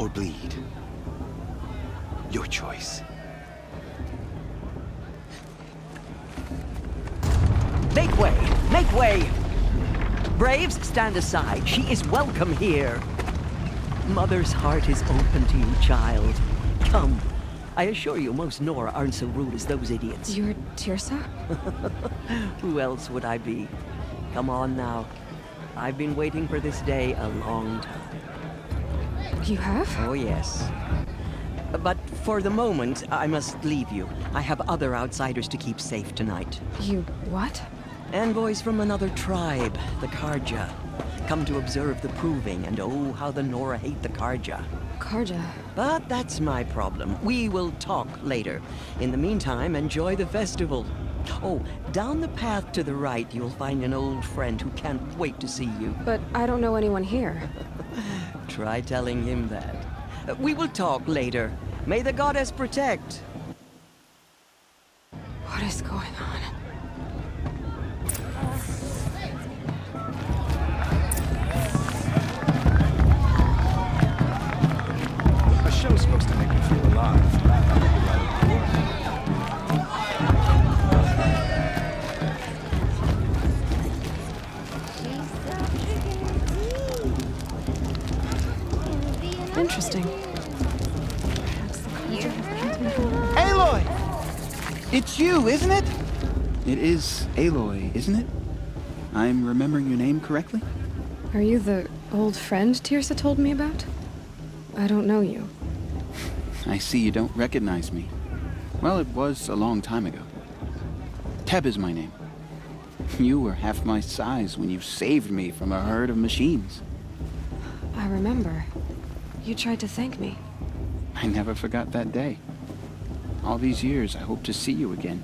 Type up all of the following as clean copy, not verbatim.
or bleed. Your choice. Make way! Make way! Braves, stand aside. She is welcome here. Mother's heart is open to you, child. Come. I assure you, most Nora aren't so rude as those idiots. You're Tirsa? Who else would I be? Come on now. I've been waiting for this day a long time. You have? Oh, yes. But for the moment, I must leave you. I have other outsiders to keep safe tonight. You what? Envoys from another tribe, the Karja. Come to observe the proving, and oh, how the Nora hate the Karja. Karja. But that's my problem. We will talk later. In the meantime, enjoy the festival. Oh, down the path to the right, you'll find an old friend who can't wait to see you. But I don't know anyone here. Try telling him that. We will talk later. May the goddess protect. What is going on? A show's supposed to make me feel alive. Interesting. Aloy! It's you, isn't it? It is Aloy, isn't it? I'm remembering your name correctly? Are you the old friend Tirsa told me about? I don't know you. I see you don't recognize me. Well, it was a long time ago. Teb is my name. You were half my size when you saved me from a herd of machines. I remember. You tried to thank me. I never forgot that day. All these years, I hope to see you again,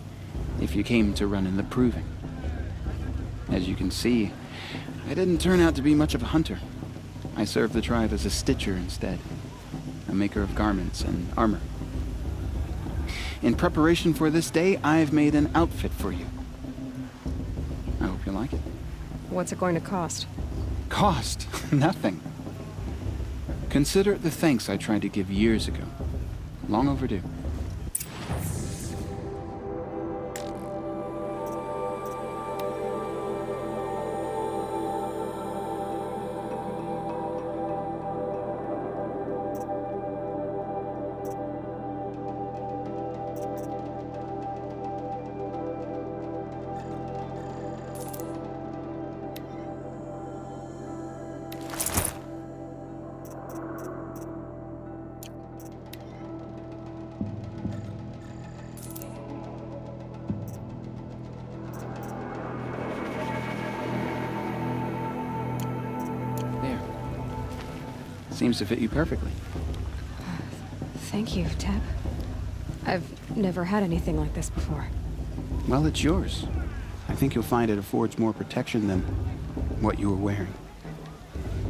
if you came to run in the proving. As you can see, I didn't turn out to be much of a hunter. I served the tribe as a stitcher instead, a maker of garments and armor. In preparation for this day, I've made an outfit for you. I hope you like it. What's it going to cost? Cost? Nothing. Consider it the thanks I tried to give years ago. Long overdue. Seems to fit you perfectly. Thank you, Teb. I've never had anything like this before. Well, it's yours. I think you'll find it affords more protection than what you were wearing.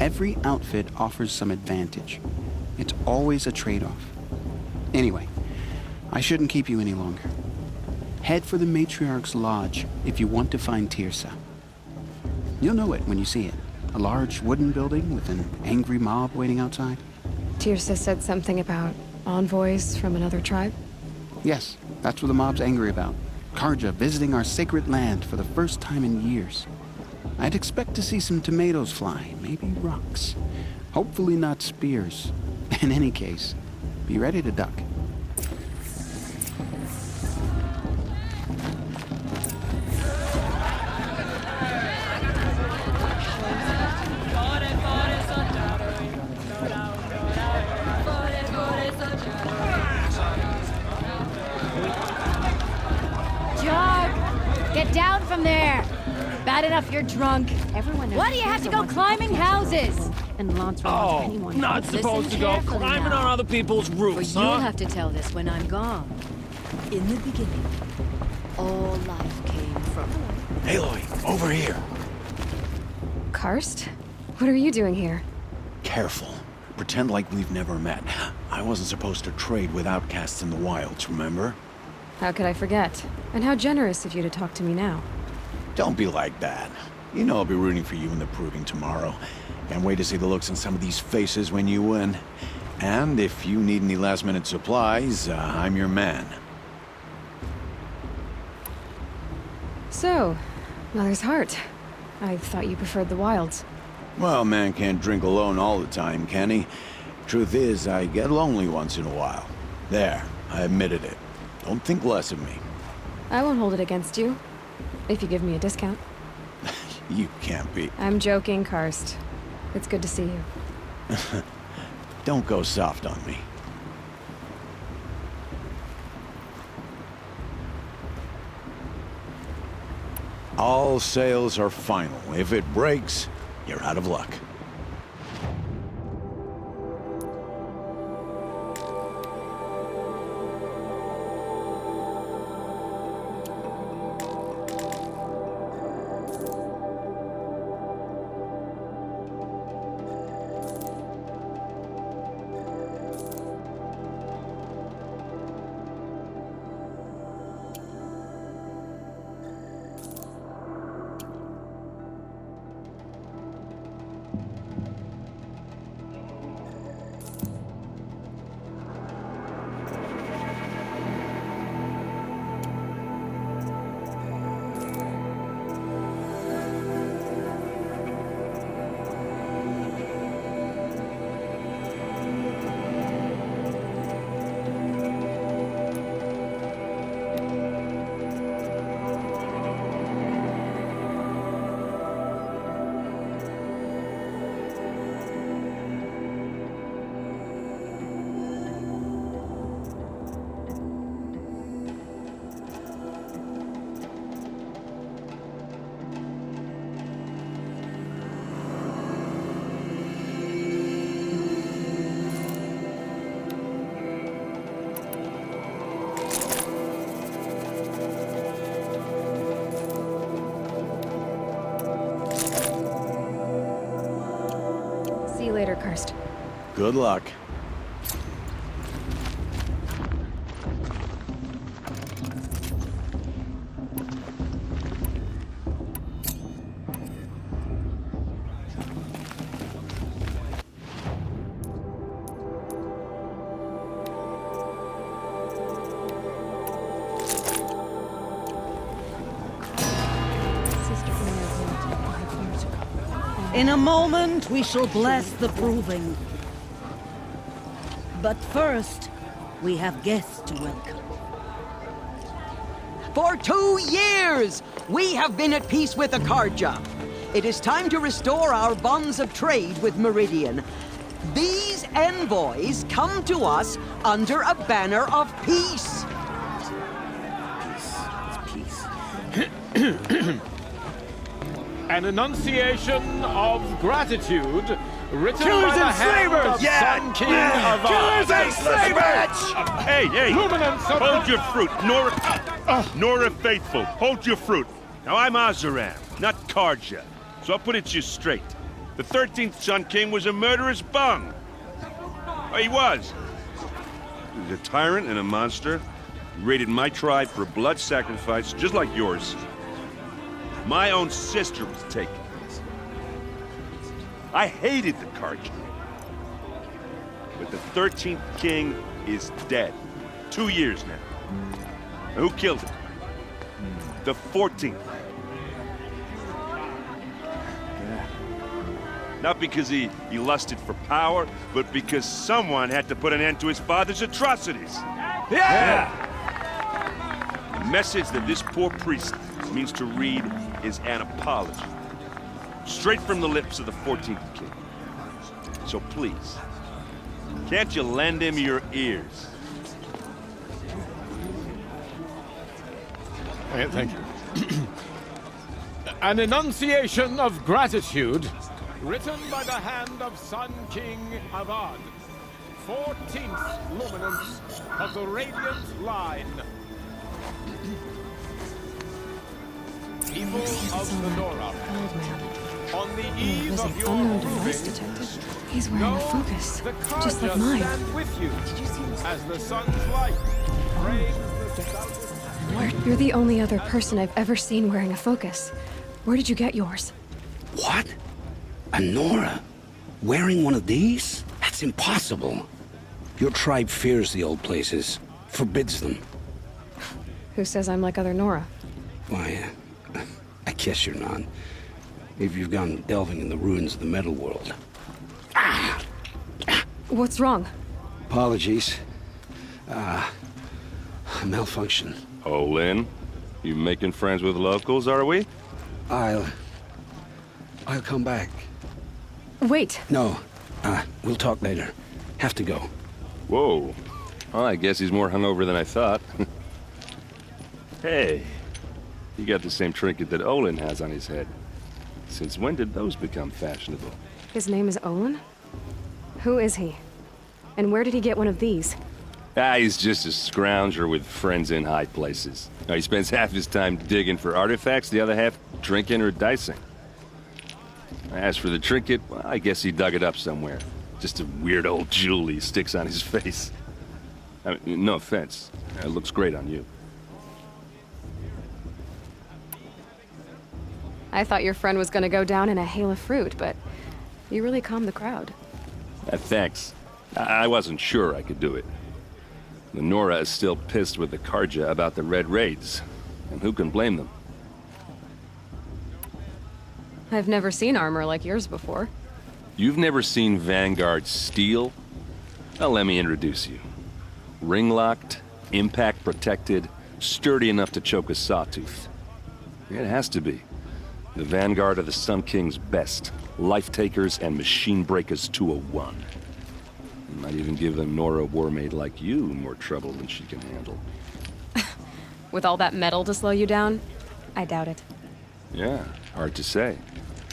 Every outfit offers some advantage. It's always a trade-off. Anyway, I shouldn't keep you any longer. Head for the Matriarch's Lodge if you want to find Tirsa. You'll know it when you see it. A large wooden building with an angry mob waiting outside. Tirsa said something about envoys from another tribe? Yes, that's what the mob's angry about. Karja visiting our sacred land for the first time in years. I'd expect to see some tomatoes fly, maybe rocks. Hopefully not spears. In any case, be ready to duck. Get down from there! Bad enough you're drunk. Everyone knows. Why do you have to go climbing houses? And Lance won't anyone. Not supposed to go carefully climbing now. on other people's Or roofs, you'll huh? have to tell this when I'm gone. In the beginning, all life came from... Aloy, over here. Karst? What are you doing here? Careful. Pretend like we've never met. I wasn't supposed to trade with outcasts in the wilds, remember? How could I forget? And how generous of you to talk to me now. Don't be like that. You know I'll be rooting for you in the proving tomorrow. Can't wait to see the looks on some of these faces when you win. And if you need any last-minute supplies, I'm your man. So, Mother's Heart. I thought you preferred the wilds. Well, man can't drink alone all the time, can he? Truth is, I get lonely once in a while. There, I admitted it. Don't think less of me. I won't hold it against you, if you give me a discount. You can't be. I'm joking, Karst. It's good to see you. Don't go soft on me. All sales are final. If it breaks, you're out of luck. See you later, Karst. Good luck. In a moment, we shall bless the proving. But first, we have guests to welcome. For 2 years, we have been at peace with Akarja. It is time to restore our bonds of trade with Meridian. These envoys come to us under a banner of peace. An enunciation of gratitude written Killers by the and hand slavers! of Sun King Avad. Killers and slavers! Hey, Luminance of hold the- your fruit, Nora Faithful, hold your fruit. Now I'm Azaram, not Karja, so I'll put it to you straight. The 13th Sun King was a murderous bung. Oh, he was. He was a tyrant and a monster. He raided my tribe for a blood sacrifice, just like yours. My own sister was taken. I hated the Karja. But the 13th king is dead. 2 years now. And who killed him? The 14th. Not because he lusted for power, but because someone had to put an end to his father's atrocities. Yeah! The message that this poor priest means to read is an apology. Straight from the lips of the 14th king. So please, can't you lend him your ears? Thank you. An enunciation of gratitude written by the hand of Sun King Avad, 14th luminance of the Radiant Line. People of the Nora, Old man. on the And eve there's of an your unknown device proving, detected. He's wearing a focus, the just like Karja mine. stand with you as the sun's light frames the southern. You're the only other person I've ever seen wearing a focus. Where did you get yours? What? A Nora? Wearing one of these? That's impossible. Your tribe fears the old places, forbids them. Who says I'm like other Nora? Why, I guess you're not. If you've gone delving in the ruins of the metal world. What's wrong? Apologies. Malfunction. Olin, you making friends with locals, are we? I'll come back. Wait. No, we'll talk later. Have to go. Whoa. Well, I guess he's more hungover than I thought. Hey, you got the same trinket that Olin has on his head. Since when did those become fashionable? His name is Olin? Who is he? And where did he get one of these? He's just a scrounger with friends in high places. He spends half his time digging for artifacts, the other half drinking or dicing. As for the trinket, well, I guess he dug it up somewhere. Just a weird old jewel he sticks on his face. I mean, no offense. It looks great on you. I thought your friend was gonna go down in a hail of fruit, but you really calmed the crowd. Thanks. I wasn't sure I could do it. The Nora is still pissed with the Karja about the Red Raids, and who can blame them? I've never seen armor like yours before. You've never seen Vanguard steel? Well, let me introduce you. Ring-locked, impact-protected, sturdy enough to choke a sawtooth. It has to be. The Vanguard of the Sun King's best. Life-takers and machine breakers 201. Might even give a Nora warmaid like you more trouble than she can handle. With all that metal to slow you down? I doubt it. Yeah, hard to say.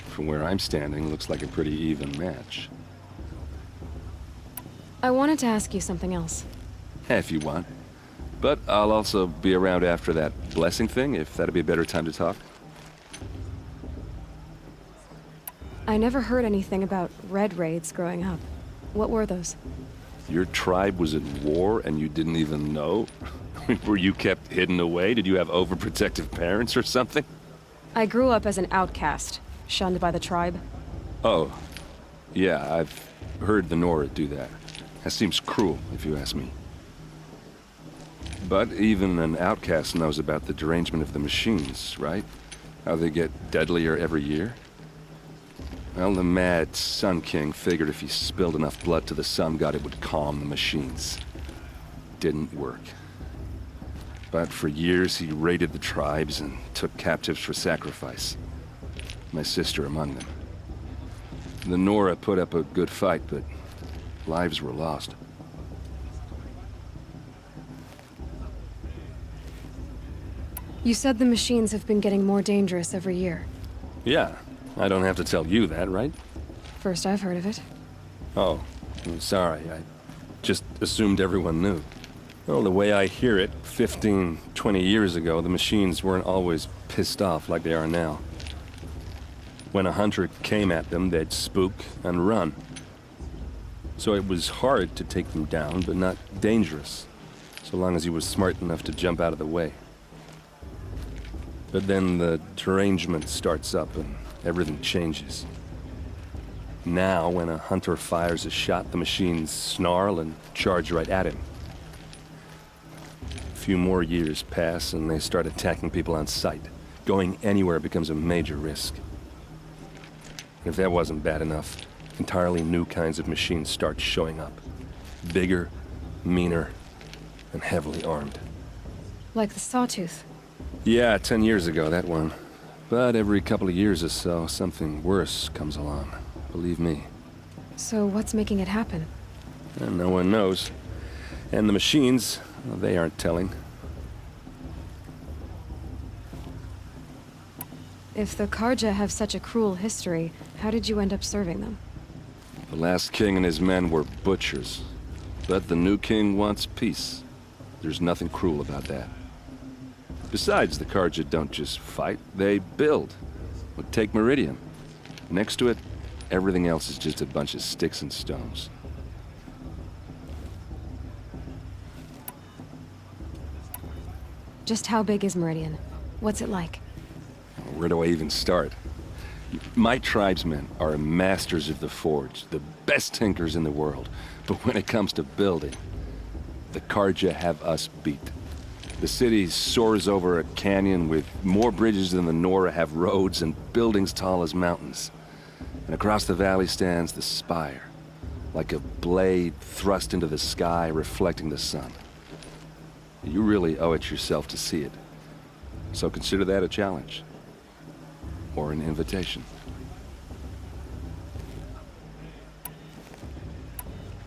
From where I'm standing, looks like a pretty even match. I wanted to ask you something else. If you want. But I'll also be around after that blessing thing, if that'd be a better time to talk. I never heard anything about Red Raids growing up. What were those? Your tribe was at war and you didn't even know? Were you kept hidden away? Did you have overprotective parents or something? I grew up as an outcast, shunned by the tribe. Oh, yeah, I've heard the Nora do that. That seems cruel, if you ask me. But even an outcast knows about the derangement of the machines, right? How they get deadlier every year? Well, the mad Sun King figured if he spilled enough blood to the Sun God, it would calm the machines. Didn't work. But for years, he raided the tribes and took captives for sacrifice. My sister among them. The Nora put up a good fight, but lives were lost. You said the machines have been getting more dangerous every year. Yeah, I don't have to tell you that, right? First I've heard of it. Oh, I'm sorry. I just assumed everyone knew. Well, the way I hear it, 15, 20 years ago, the machines weren't always pissed off like they are now. When a hunter came at them, they'd spook and run. So it was hard to take them down, but not dangerous, so long as he was smart enough to jump out of the way. But then the derangement starts up and everything changes. Now, when a hunter fires a shot, the machines snarl and charge right at him. A few more years pass and they start attacking people on sight. Going anywhere becomes a major risk. If that wasn't bad enough, entirely new kinds of machines start showing up. Bigger, meaner, and heavily armed. Like the Sawtooth. Yeah, 10 years ago, that one. But every couple of years or so, something worse comes along. Believe me. So what's making it happen? And no one knows. And the machines, well, they aren't telling. If the Karja have such a cruel history, how did you end up serving them? The last king and his men were butchers. But the new king wants peace. There's nothing cruel about that. Besides, the Karja don't just fight, they build. But take Meridian. Next to it, everything else is just a bunch of sticks and stones. Just how big is Meridian? What's it like? Where do I even start? My tribesmen are masters of the forge, the best tinkers in the world. But when it comes to building, the Carja have us beat. The city soars over a canyon with more bridges than the Nora have roads and buildings tall as mountains. And across the valley stands the spire, like a blade thrust into the sky, reflecting the sun. You really owe it yourself to see it. So consider that a challenge. Or an invitation.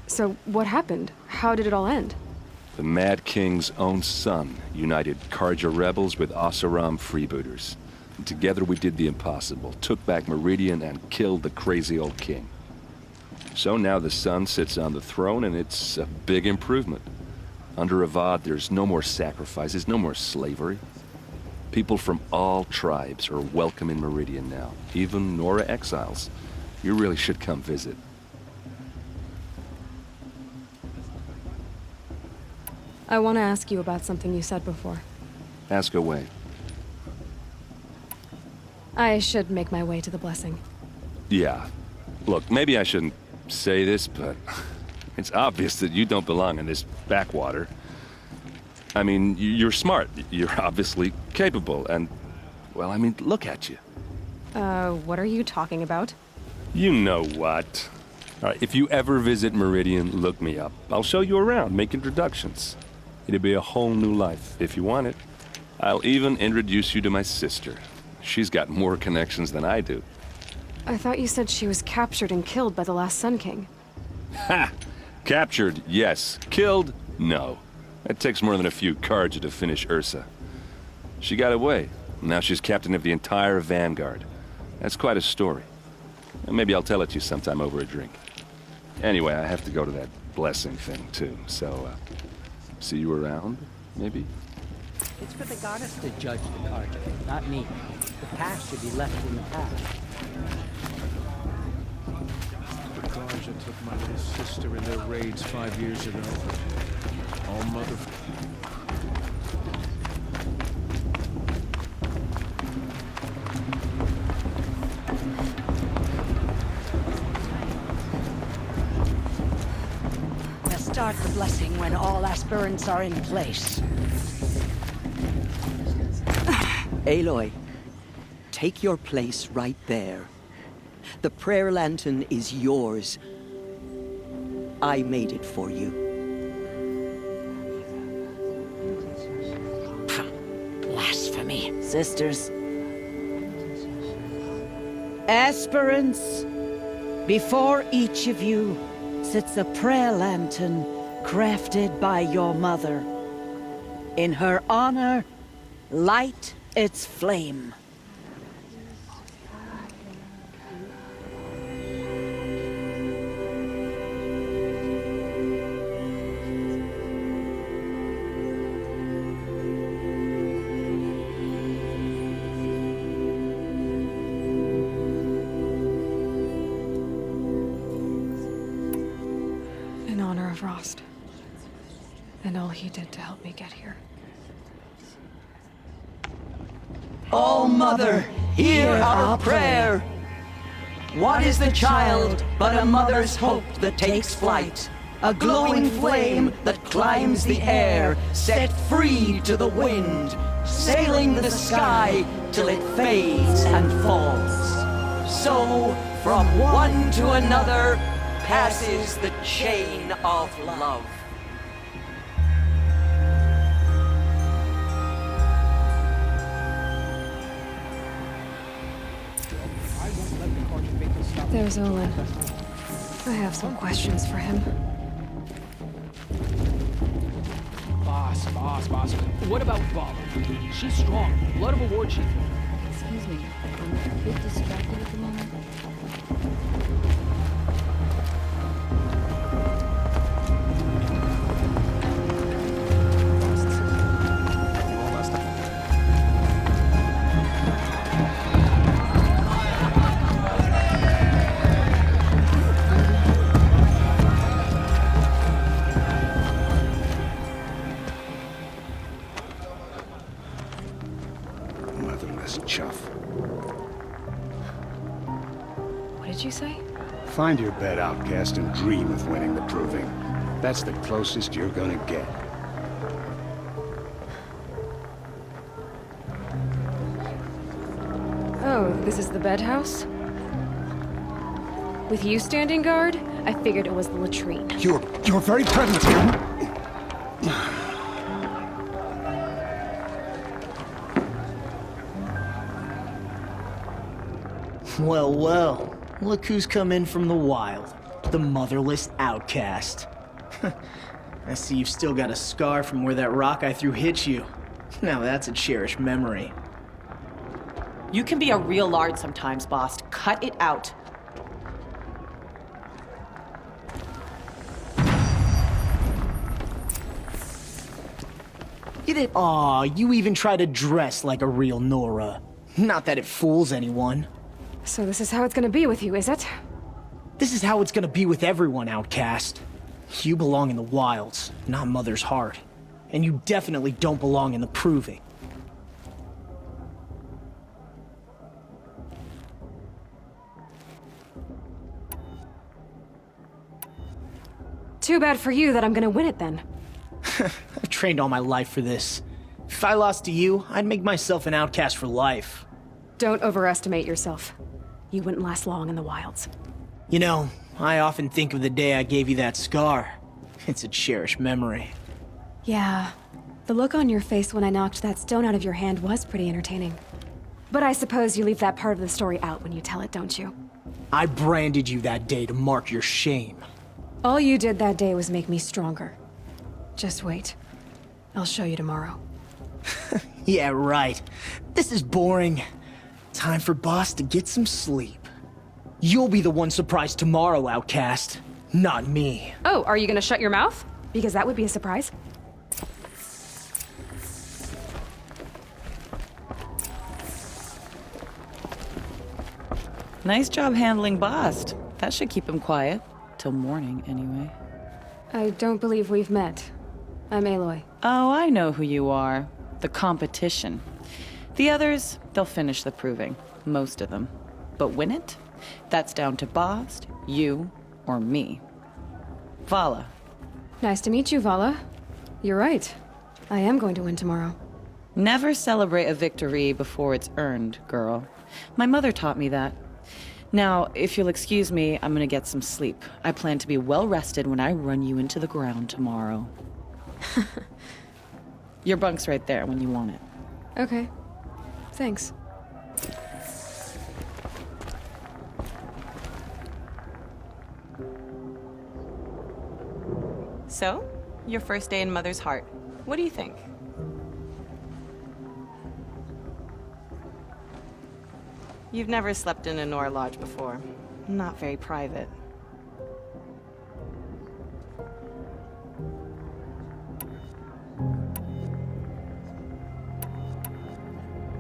So, what happened? How did it all end? The Mad King's own son united Carja rebels with Oseram freebooters. And together we did the impossible, took back Meridian and killed the crazy old king. So now the son sits on the throne and it's a big improvement. Under Avad, there's no more sacrifices, no more slavery. People from all tribes are welcome in Meridian now, even Nora exiles. You really should come visit. I want to ask you about something you said before. Ask away. I should make my way to the blessing. Yeah. Look, maybe I shouldn't say this, but it's obvious that you don't belong in this backwater. I mean, you're smart. You're obviously capable, and, well, I mean, look at you. What are you talking about? You know what. All right, if you ever visit Meridian, look me up. I'll show you around, make introductions. It'll be a whole new life, if you want it. I'll even introduce you to my sister. She's got more connections than I do. I thought you said she was captured and killed by the last Sun King. Ha! Captured, yes. Killed, no. It takes more than a few Carja to finish Ursa. She got away. Now she's captain of the entire Vanguard. That's quite a story. And maybe I'll tell it to you sometime over a drink. Anyway, I have to go to that blessing thing, too. So, see you around, maybe? It's for the goddess to judge the Carja, not me. The past should be left in the past. The Carja took my little sister in their raids 5 years ago. All mother... Start the blessing when all aspirants are in place. Aloy, take your place right there. The prayer lantern is yours. I made it for you. Blasphemy. Sisters. Aspirants, before each of you sits a prayer lantern crafted by your mother. In her honor, light its flame. In honor of Rost. And all he did to help me get here. Oh, Mother, hear our prayer. What is the child but a mother's hope that takes flight? A glowing flame that climbs the air, set free to the wind, sailing the sky till it fades and falls. So, from one to another, passes the chain of love. There's Olin. I have some questions for him. Boss. What about Bob? She's strong. Blood of a war chief. Excuse me, I'm a bit distracted at the moment. Motherless chuff. you say? Find your bed, outcast, and dream of winning the proving. That's the closest you're gonna get. Oh, this is the bed house? With you standing guard, I figured it was the latrine. You're very prevalent here. Well, well. Look who's come in from the wild. The motherless outcast. I see you've still got a scar from where that rock I threw hit you. Now that's a cherished memory. You can be a real lard sometimes, boss. Cut it out. You did. Aw, you even try to dress like a real Nora. Not that it fools anyone. So this is how it's gonna be with you, is it? This is how it's gonna be with everyone, outcast. You belong in the wilds, not Mother's heart. And you definitely don't belong in the proving. Too bad for you that I'm gonna win it then. I've trained all my life for this. If I lost to you, I'd make myself an outcast for life. Don't overestimate yourself. You wouldn't last long in the wilds. You know, I often think of the day I gave you that scar. It's a cherished memory. Yeah, the look on your face when I knocked that stone out of your hand was pretty entertaining. But I suppose you leave that part of the story out when you tell it, don't you? I branded you that day to mark your shame. All you did that day was make me stronger. Just wait. I'll show you tomorrow. Yeah, right. This is boring. Time for Boss to get some sleep. You'll be the one surprised tomorrow, outcast. Not me. Oh, are you gonna shut your mouth? Because that would be a surprise. Nice job handling Bast. That should keep him quiet. Till morning, anyway. I don't believe we've met. I'm Aloy. Oh, I know who you are. The competition. The others, they'll finish the proving. Most of them. But win it? That's down to Bast, you, or me. Vala. Nice to meet you, Vala. You're right. I am going to win tomorrow. Never celebrate a victory before it's earned, girl. My mother taught me that. Now, if you'll excuse me, I'm gonna get some sleep. I plan to be well rested when I run you into the ground tomorrow. Your bunk's right there when you want it. Okay. Thanks. So, your first day in Mother's heart. What do you think? You've never slept in a Nora lodge before. Not very private.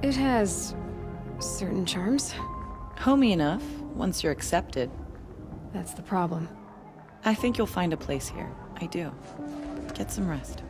It has certain charms. Homey enough, once you're accepted. That's the problem. I think you'll find a place here. I do. Get some rest.